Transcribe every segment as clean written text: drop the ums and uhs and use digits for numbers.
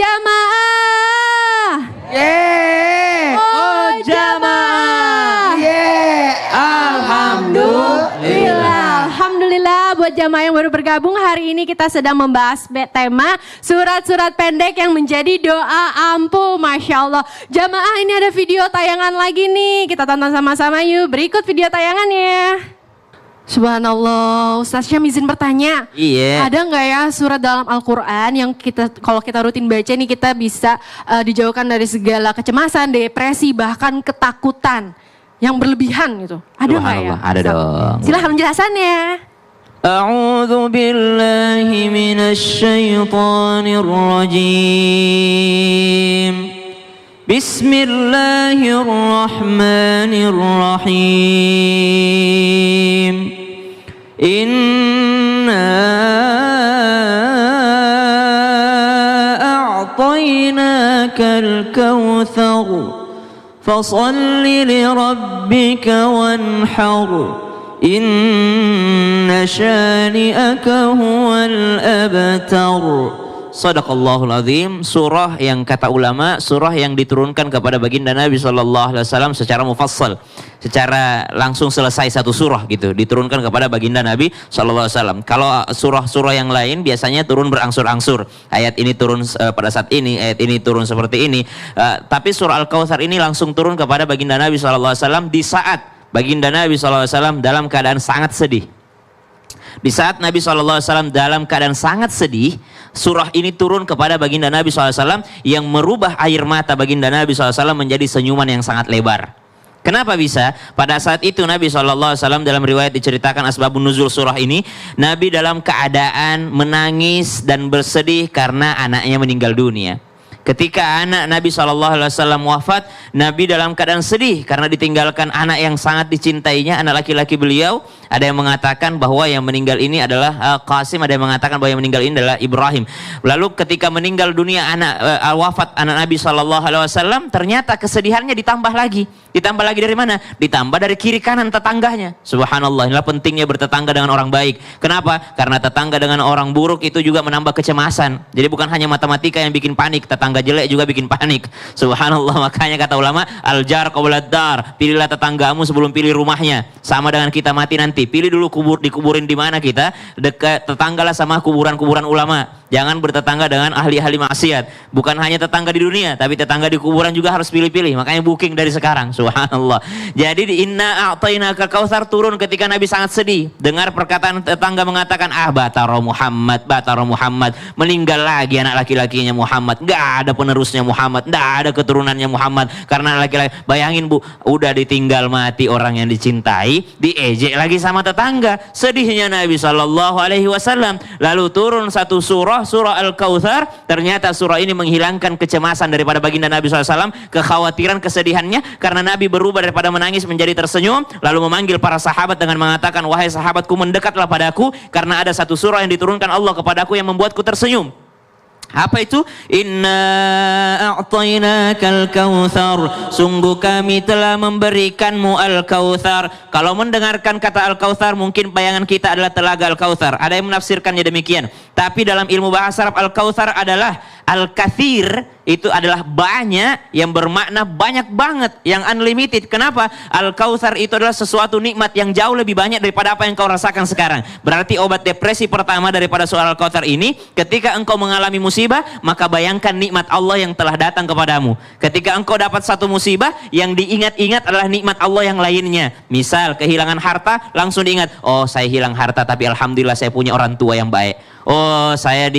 jamaah. Yeay. Oh jamaah. Yeay. Alhamdulillah. Alhamdulillah buat jamaah yang baru bergabung, hari ini kita sedang membahas tema surat-surat pendek yang menjadi doa ampuh. Masya Allah. Jamaah, ini ada video tayangan lagi nih. Kita tonton sama-sama yuk. Berikut video tayangannya. Subhanallah, Ustaz Syam izin bertanya. Iya. Ada nggak ya surat dalam Al-Quran yang kalau kita rutin baca nih kita bisa dijauhkan dari segala kecemasan, depresi, bahkan ketakutan yang berlebihan gitu? Ada nggak ya? Ada dong. Silahkan penjelasannya. A'udzu billahi minasy syaithanir rajim. Bismillahirrahmanirrahim. Inna a'tainakal kautsar fasalli lirabbika wanhar. Inna syani'aka huwal abtar. Shadaqallahul azim. Surah yang kata ulama, surah yang diturunkan kepada baginda Nabi SAW secara mufassal, secara langsung selesai satu surah gitu, diturunkan kepada baginda Nabi SAW. Kalau surah-surah yang lain biasanya turun berangsur-angsur, ayat ini turun pada saat ini, ayat ini turun seperti ini, tapi surah Al-Kautsar ini langsung turun kepada baginda Nabi SAW di saat baginda Nabi SAW dalam keadaan sangat sedih. Di saat Nabi SAW dalam keadaan sangat sedih, surah ini turun kepada baginda Nabi SAW yang merubah air mata baginda Nabi SAW menjadi senyuman yang sangat lebar. Kenapa bisa? Pada saat itu Nabi SAW dalam riwayat diceritakan asbabun nuzul surah ini, Nabi dalam keadaan menangis dan bersedih karena anaknya meninggal dunia. Ketika anak Nabi SAW wafat, Nabi dalam keadaan sedih karena ditinggalkan anak yang sangat dicintainya, anak laki-laki beliau. Ada yang mengatakan bahwa yang meninggal ini adalah Qasim, ada yang mengatakan bahwa yang meninggal ini adalah Ibrahim. Lalu ketika meninggal dunia wafat anak Nabi SAW, ternyata kesedihannya ditambah lagi. Ditambah lagi dari mana? Ditambah dari kiri kanan tetangganya. Subhanallah, inilah pentingnya bertetangga dengan orang baik. Kenapa? Karena tetangga dengan orang buruk itu juga menambah kecemasan. Jadi bukan hanya matematika yang bikin panik, tetangga jelek juga bikin panik. Subhanallah, makanya kata ulama, al-jar qabla ad-dar, pilihlah tetanggamu sebelum pilih rumahnya. Sama dengan kita mati nanti, pilih dulu dikuburin di mana kita, dekat tetanggalah sama kuburan-kuburan ulama. Jangan bertetangga dengan ahli-ahli maksiat. Bukan hanya tetangga di dunia, tapi tetangga di kuburan juga harus pilih-pilih. Makanya booking dari sekarang. Subhanallah. Jadi di Inna a'tainakal kautsar turun ketika Nabi sangat sedih. Dengar perkataan tetangga mengatakan, batara Muhammad. Meninggal lagi anak laki-lakinya Muhammad. Gak ada penerusnya Muhammad. Gak ada keturunannya Muhammad. Karena laki-laki, bayangin bu, udah ditinggal mati orang yang dicintai, diejek lagi sama tetangga. Sedihnya Nabi SAW. Lalu turun satu surah Al-Kautsar. Ternyata surah ini menghilangkan kecemasan daripada baginda Nabi SAW, kekhawatiran, kesedihannya, karena Nabi berubah daripada menangis menjadi tersenyum, lalu memanggil para sahabat dengan mengatakan, wahai sahabatku, mendekatlah padaku, karena ada satu surah yang diturunkan Allah kepadaku yang membuatku tersenyum. Apa itu? Inna a'tainakal kautsar, sungguh kami telah memberikanmu Al-Kautsar. Kalau mendengarkan kata Al-Kautsar, mungkin bayangan kita adalah telaga Al-Kautsar. Ada yang menafsirkannya demikian. Tapi dalam ilmu bahasa Arab, Al-Kautsar adalah Al-Katsir, itu adalah banyak, yang bermakna banyak banget, yang unlimited. Kenapa? Al-Kautsar itu adalah sesuatu nikmat yang jauh lebih banyak daripada apa yang kau rasakan sekarang. Berarti obat depresi pertama daripada surah Al-Kautsar ini, ketika engkau mengalami musibah, maka bayangkan nikmat Allah yang telah datang kepadamu. Ketika engkau dapat satu musibah, yang diingat-ingat adalah nikmat Allah yang lainnya. Misal kehilangan harta, langsung diingat, oh saya hilang harta tapi alhamdulillah saya punya orang tua yang baik. Oh saya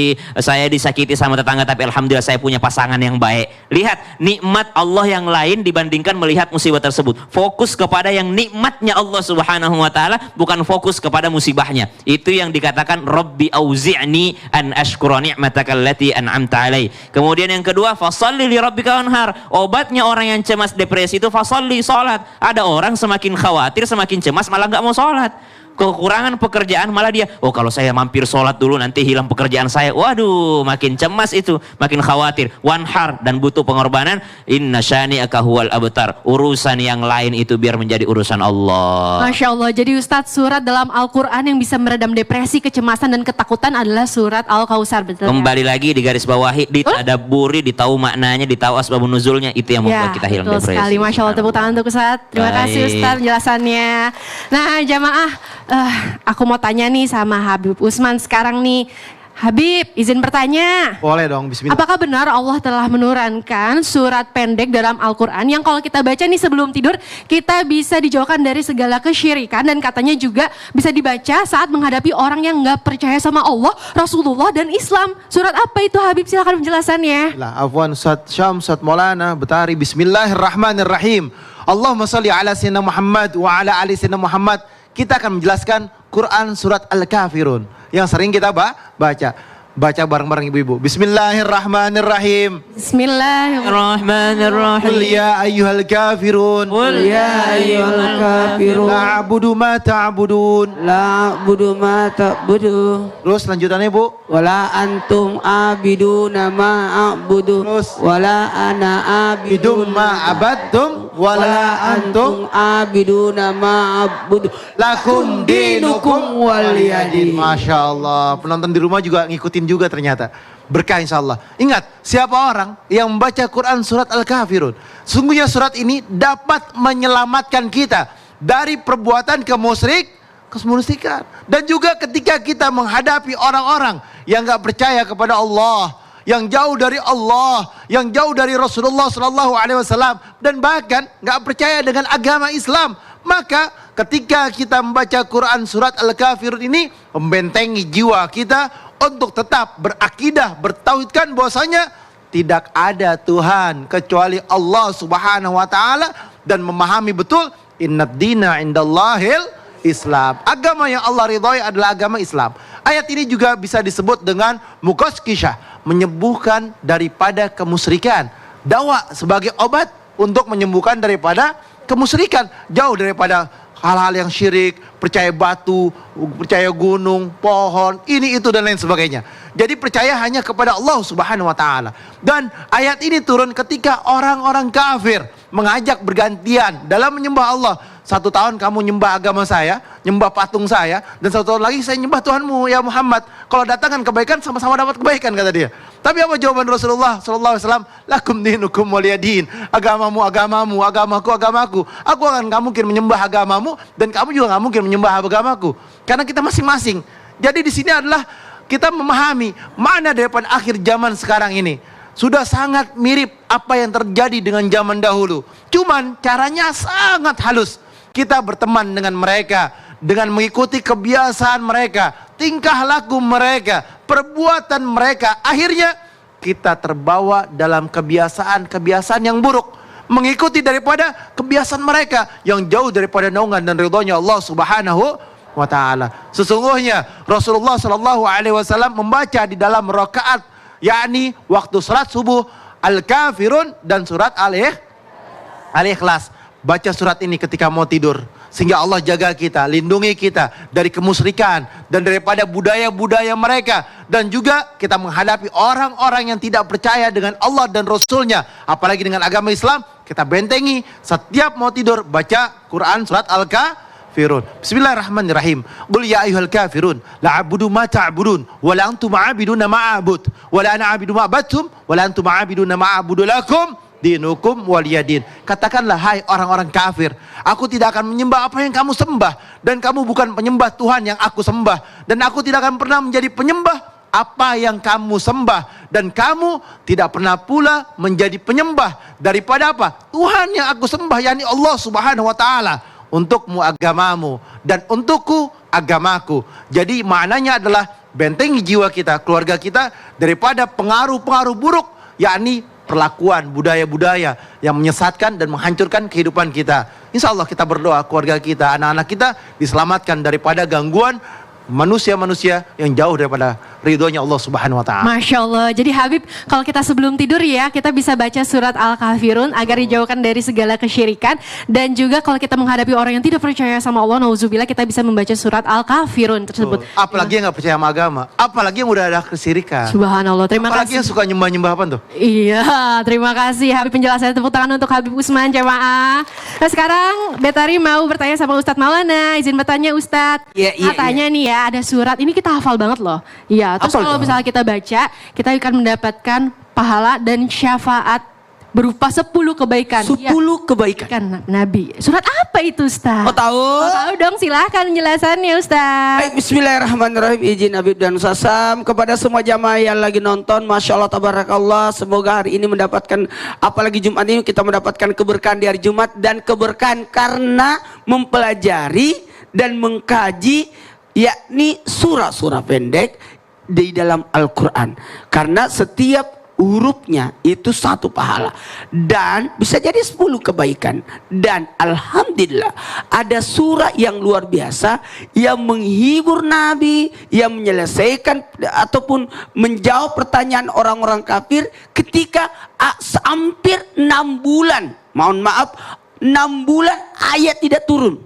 disakiti sama tetangga tapi alhamdulillah saya punya pasangan yang baik. Lihat nikmat Allah yang lain dibandingkan melihat musibah tersebut. Fokus kepada yang nikmatnya Allah Subhanahu wa taala, bukan fokus kepada musibahnya. Itu yang dikatakan Rabbi auzi'ni an ashkura ni'matakal lati an'amta alai. Kemudian yang kedua, fashalli li rabbika wanhar. Obatnya orang yang cemas depresi itu fashalli, salat. Ada orang semakin khawatir, semakin cemas malah enggak mau salat. kekurangan pekerjaan malah dia, oh kalau saya mampir sholat dulu nanti hilang pekerjaan saya. Waduh, makin cemas itu, makin khawatir. Wanhar, dan butuh pengorbanan. Inna syani'aka huwal abtar. Urusan yang lain itu biar menjadi urusan Allah. Masya Allah, jadi Ustadz, surat dalam Al-Quran yang bisa meredam depresi, kecemasan dan ketakutan adalah surat Al-Kausar, betul ya? Kembali lagi di garis bawahi, ditadaburi, ditahu maknanya, ditahu asbabun nuzulnya, itu yang membuat kita hilang betul depresi. sekali, Masya Allah, tepuk tangan untuk Ustadz. Terima kasih Ustadz penjelasannya. Nah jamaah, aku mau tanya nih sama Habib Usman sekarang nih. Habib, izin bertanya. Boleh dong, bismillah. Apakah benar Allah telah menurunkan surat pendek dalam Al-Quran yang kalau kita baca nih sebelum tidur, kita bisa dijauhkan dari segala kesyirikan, dan katanya juga bisa dibaca saat menghadapi orang yang nggak percaya sama Allah, Rasulullah, dan Islam. Surat apa itu Habib? Silakan penjelasannya. Lah, afwan Ustaz Syam, Ustaz Maulana Betari. Bismillahirrahmanirrahim. Allahumma salli ala sayyidina Muhammad wa ala ali sayyidina Muhammad. Kita akan menjelaskan Quran surat Al-Kafirun yang sering kita baca. Baca bareng-bareng ibu-ibu. Bismillahirrahmanirrahim. Bismillahirrahmanirrahim. Qul ya ayyuhal kafirun. Qul ya ayyuhal kafirun. La a'budu ma ta'budun. La a'budu ma ta'budu. Terus lanjutannya Bu. Wala antum abiduna ma a'budu. Terus. Wala ana Bidum abidun ma abadtum wala antum abiduna ma a'budu. lakum dinukum waliyadin. waliyadin. Masya Allah. Penonton di rumah juga ngikutin juga ternyata. Berkah insya Allah. Ingat, siapa orang yang membaca Quran surat Al-Kafirun, sungguhnya surat ini dapat menyelamatkan kita dari perbuatan kemusyrikan. Dan juga ketika kita menghadapi orang-orang yang gak percaya kepada Allah, yang jauh dari Allah, yang jauh dari Rasulullah SAW, dan bahkan gak percaya dengan agama Islam, maka ketika kita membaca Quran surat Al-Kafirun ini membentengi jiwa kita untuk tetap berakidah, bertauhidkan bahwasanya tidak ada Tuhan kecuali Allah Subhanahu wa taala, dan memahami betul innad dina indallahil Islam. Agama yang Allah ridhai adalah agama Islam. Ayat ini juga bisa disebut dengan muqaskishah, menyembuhkan daripada kemusyrikan. Dawa sebagai obat untuk menyembuhkan daripada kemusyrikan, jauh daripada hal-hal yang syirik, percaya batu, percaya gunung, pohon, ini itu dan lain sebagainya. Jadi percaya hanya kepada Allah Subhanahu wa taala. Dan ayat ini turun ketika orang-orang kafir mengajak bergantian dalam menyembah Allah. 1 tahun kamu nyembah agama saya, nyembah patung saya, dan 1 tahun lagi saya nyembah Tuhanmu ya Muhammad. Kalau datangkan kebaikan, sama-sama dapat kebaikan, kata dia. Tapi apa jawaban Rasulullah SAW? Lakum dinukum waliyadin. Agamamu agamamu, agamaku agamaku. Aku akan gak mungkin menyembah agamamu, dan kamu juga gak mungkin menyembah agamaku. Karena kita masing-masing. Jadi di sini adalah kita memahami mana daripada akhir zaman sekarang ini. Sudah sangat mirip apa yang terjadi dengan zaman dahulu. Cuman caranya sangat halus. Kita berteman dengan mereka, dengan mengikuti kebiasaan mereka, tingkah laku mereka, perbuatan mereka. Akhirnya kita terbawa dalam kebiasaan-kebiasaan yang buruk, mengikuti daripada kebiasaan mereka yang jauh daripada naungan dan ridhonya Allah Subhanahu wa taala. Sesungguhnya Rasulullah SAW membaca di dalam rakaat, yakni waktu salat subuh, Al-Kafirun dan surat Al-Ikhlas. Baca surat ini ketika mau tidur, sehingga Allah jaga kita, lindungi kita dari kemusyrikan dan daripada budaya-budaya mereka. Dan juga kita menghadapi orang-orang yang tidak percaya dengan Allah dan Rasulnya, apalagi dengan agama Islam. Kita bentengi setiap mau tidur, baca Quran surat Al-Kafirun. Bismillahirrahmanirrahim. Qul ya ayyuhal kafirun la a'budu ma ta'budun wa la antum a'biduna ma a'bud wa la ana a'budu ma a'badtum wa la antum a'biduna ma a'budu lakum dinukum waliyadin. Katakanlah, hai orang-orang kafir, aku tidak akan menyembah apa yang kamu sembah, dan kamu bukan penyembah Tuhan yang aku sembah, dan aku tidak akan pernah menjadi penyembah apa yang kamu sembah, dan kamu tidak pernah pula menjadi penyembah daripada apa? Tuhan yang aku sembah, yakni Allah Subhanahu wa taala. Untukmu agamamu dan untukku agamaku. Jadi maknanya adalah bentengi jiwa kita, keluarga kita daripada pengaruh-pengaruh buruk, yakni perlakuan budaya-budaya yang menyesatkan dan menghancurkan kehidupan kita. Insya Allah kita berdoa keluarga kita, anak-anak kita diselamatkan daripada gangguan manusia-manusia yang jauh daripada ridhonya Allah Subhanahu wa taala. Masya Allah. Jadi Habib, kalau kita sebelum tidur ya, kita bisa baca surat Al-Kafirun agar dijauhkan dari segala kesyirikan. Dan juga kalau kita menghadapi orang yang tidak percaya sama Allah, nauzubillah, kita bisa membaca surat Al-Kafirun tersebut. Apalagi yang nggak percaya sama agama, apalagi yang udah ada kesyirikan. Subhanallah. Terima Apalagi kasih. yang suka nyembah-nyembah apa tuh? Iya, terima kasih Habib penjelasannya. Tepuk tangan untuk Habib Usman jemaah. Nah sekarang Betari mau bertanya sama Ustadz Maulana. Izin bertanya Ustadz. Iya. Katanya nih ya ada surat, ini kita hafal banget loh. Iya, terus Hafal kalau dong. misalnya kita baca, kita akan mendapatkan pahala dan syafaat berupa 10 kebaikan. 10 kebaikan. Kan Nabi. Surat apa itu Ustadz? Oh tahu? Oh, tahu dong, silahkan penjelasannya Ustadz. Baik, bismillahirrahmanirrahim. Izin Habib dan Sasam kepada semua jamaah yang lagi nonton, Masya Allah, tabarakallah. Semoga hari ini mendapatkan, apalagi Jumat ini kita mendapatkan keberkahan di hari Jumat. Dan keberkahan karena mempelajari dan mengkaji yakni surah-surah pendek di dalam Al-Quran. Karena setiap hurufnya itu satu pahala dan bisa jadi 10 kebaikan. Dan alhamdulillah ada surah yang luar biasa yang menghibur Nabi, yang menyelesaikan ataupun menjawab pertanyaan orang-orang kafir ketika hampir 6 bulan, mohon maaf, 6 bulan ayat tidak turun.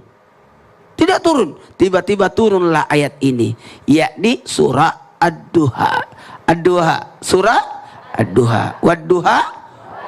Tidak turun. Tiba-tiba turunlah ayat ini, yakni surah Ad-Duha. Ad-Duha, surah Ad-Duha, wad-duha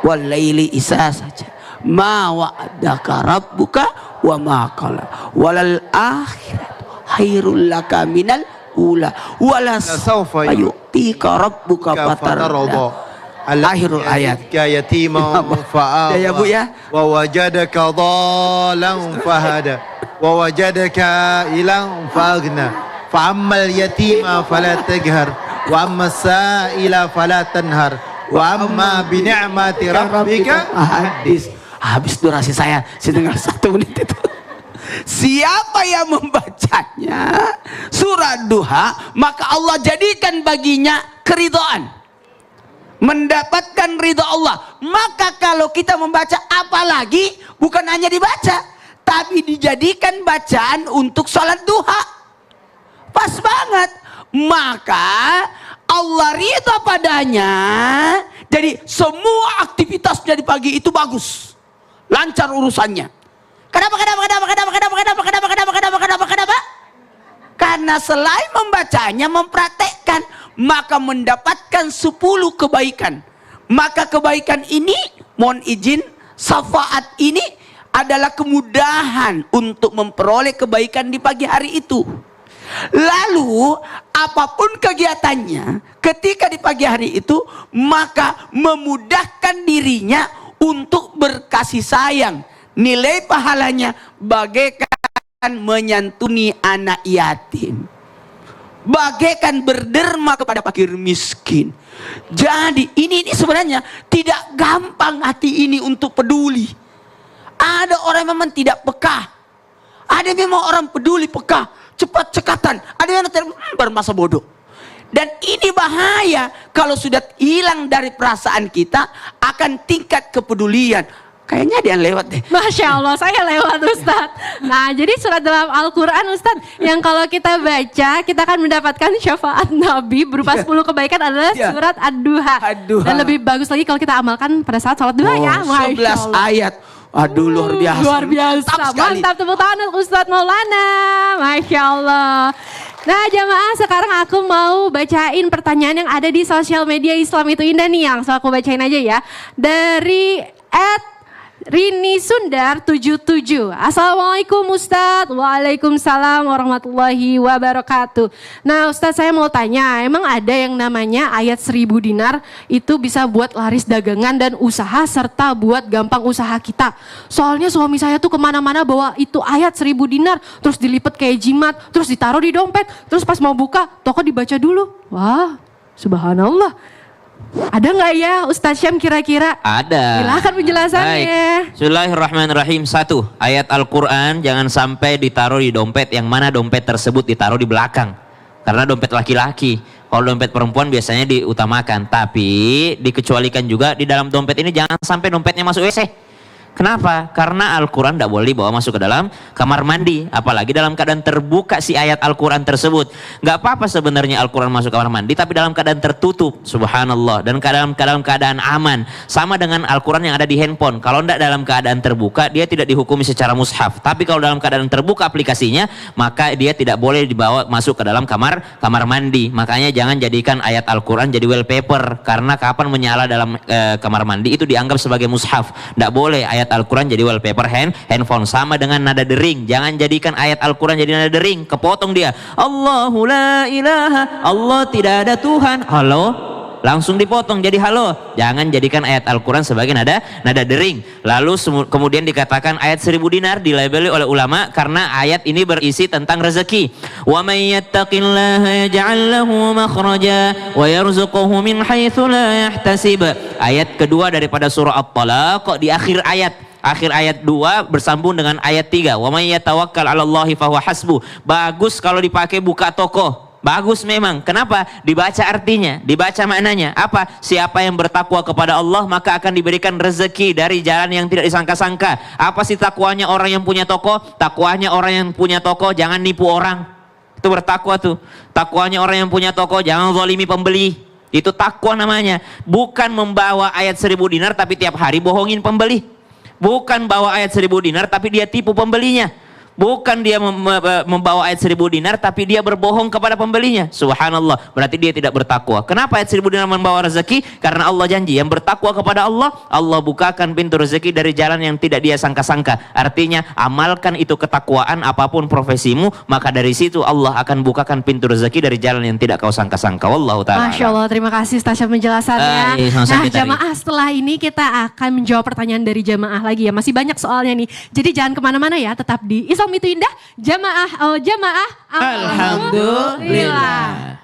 wal-laili isa saja. Ma wa'adaka rabbuka wa ma qala. Walal akhirat khairul laka minal ula. Wala sawfa yu'tika rabbuka fatarda. Akhirul ayat. Ya yatima fa'awa. Ya Bu ya. Wa wajadaka dhalan fahada. Wa wajadaka ilan faghna. Fa'ammal yatima fala taghar. Wa amma sa'ila fala tanhar. Wa amma bi ni'mati rabbika hadis. Habis durasi saya tinggal 1 menit itu. Siapa yang membacanya surah Duha, maka Allah jadikan baginya keridhaan, mendapatkan ridha Allah. Maka kalau kita membaca, apalagi bukan hanya dibaca, tapi dijadikan bacaan untuk sholat duha, pas banget. Maka Allah ridha padanya. Jadi semua aktivitas dari pagi itu bagus, lancar urusannya. Kenapa? Karena selain membacanya, mempraktekkan, maka mendapatkan 10 kebaikan. Maka kebaikan ini, mohon izin, syafaat ini adalah kemudahan untuk memperoleh kebaikan di pagi hari itu. Lalu apapun kegiatannya ketika di pagi hari itu, maka memudahkan dirinya untuk berkasih sayang. Nilai pahalanya bagaikan menyantuni anak yatim, bagaikan berderma kepada fakir miskin. Jadi ini sebenarnya tidak gampang hati ini untuk peduli. Ada orang yang memang tidak peka, ada memang orang peduli peka, cepat cekatan, ada yang bermasa bodoh. Dan ini bahaya kalau sudah hilang dari perasaan kita akan tingkat kepedulian. Kayaknya ada yang lewat deh. Masya Allah, saya lewat Ustadz. Nah, jadi surat dalam Al-Quran Ustadz, yang kalau kita baca, kita akan mendapatkan syafaat Nabi berupa 10 kebaikan adalah surat Ad-Duha. Ad-Duha. Dan lebih bagus lagi kalau kita amalkan pada saat sholat duha ya. Masya 11 Allah. ayat. Aduh, luar biasa. Luar biasa. Mantap sekali. Mantap, tepuk tangan untuk Ustadz Maulana. Masya Allah. Nah jamaah, sekarang aku mau bacain pertanyaan yang ada di sosial media Islam itu Indah nih, yang aku bacain aja ya. Dari Rini Sundar 77. Assalamualaikum Ustadz. Waalaikumsalam warahmatullahi wabarakatuh. Nah Ustadz, saya mau tanya, emang ada yang namanya ayat 1000 dinar itu bisa buat laris dagangan dan usaha serta buat gampang usaha kita? Soalnya suami saya tuh kemana-mana bawa itu ayat 1000 dinar, terus dilipet kayak jimat, terus ditaruh di dompet, terus pas mau buka toko dibaca dulu. Wah, subhanallah. Ada nggak ya Ustadz Syam kira-kira? Ada. Silakan penjelasannya. Baik. Bismillahirrahmanirrahim. 1. Ayat Al-Quran jangan sampai ditaruh di dompet, yang mana dompet tersebut ditaruh di belakang. Karena dompet laki-laki. Kalau dompet perempuan biasanya diutamakan. Tapi dikecualikan juga di dalam dompet ini jangan sampai dompetnya masuk WC. Kenapa? Karena Al-Quran tidak boleh dibawa masuk ke dalam kamar mandi. Apalagi dalam keadaan terbuka si ayat Al-Quran tersebut. Gak apa-apa sebenarnya Al-Quran masuk kamar mandi, tapi dalam keadaan tertutup. Subhanallah. Dan dalam keadaan aman. Sama dengan Al-Quran yang ada di handphone. Kalau tidak dalam keadaan terbuka, dia tidak dihukumi secara mushaf. Tapi kalau dalam keadaan terbuka aplikasinya, maka dia tidak boleh dibawa masuk ke dalam kamar mandi. Makanya jangan jadikan ayat Al-Quran jadi wallpaper. Karena kapan menyala dalam kamar mandi itu dianggap sebagai mushaf. Tidak boleh ayat Al-Quran jadi wallpaper handphone. Sama dengan nada dering. Jangan jadikan ayat Al-Quran jadi nada dering. Kepotong dia. Allahu la ilaha. Allah tidak ada Tuhan. Halo? Langsung dipotong jadi halo. Jangan jadikan ayat Al-Quran sebagai nada dering. Lalu kemudian dikatakan ayat 1000 dinar dilabeli oleh ulama karena ayat ini berisi tentang rezeki. Wa may yattaqillaha yaj'al lahu makhraja wa yarzuquhu min haitsu la yahtasib. Ayat kedua daripada surah At-Talaq di akhir ayat 2 bersambung dengan ayat 3. Wa may yatawakkal 'alallahi fahuwa hasbuh. Bagus kalau dipakai buka toko. Bagus memang. Kenapa? Dibaca artinya, dibaca maknanya. Apa? Siapa yang bertakwa kepada Allah maka akan diberikan rezeki dari jalan yang tidak disangka-sangka. Apa sih takwanya orang yang punya toko? Takwanya orang yang punya toko jangan nipu orang. Itu bertakwa tuh. Takwanya orang yang punya toko jangan zalimi pembeli. Itu takwa namanya. Bukan membawa ayat 1000 dinar tapi tiap hari bohongin pembeli. Bukan bawa ayat 1000 dinar tapi dia tipu pembelinya. Bukan dia membawa ayat 1000 dinar tapi dia berbohong kepada pembelinya. Subhanallah. Berarti dia tidak bertakwa. Kenapa ayat 1000 dinar membawa rezeki? Karena Allah janji yang bertakwa kepada Allah, Allah bukakan pintu rezeki dari jalan yang tidak dia sangka-sangka. Artinya amalkan itu ketakwaan apapun profesimu, maka dari situ Allah akan bukakan pintu rezeki dari jalan yang tidak kau sangka-sangka. Wallahu ta'ala. Masya Allah, terima kasih Tasya penjelasannya. Nah jamaah, setelah ini kita akan menjawab pertanyaan dari jamaah lagi ya. Masih banyak soalnya nih. Jadi jangan kemana-mana ya, tetap di Islam itu indah. Jamaah Alhamdulillah.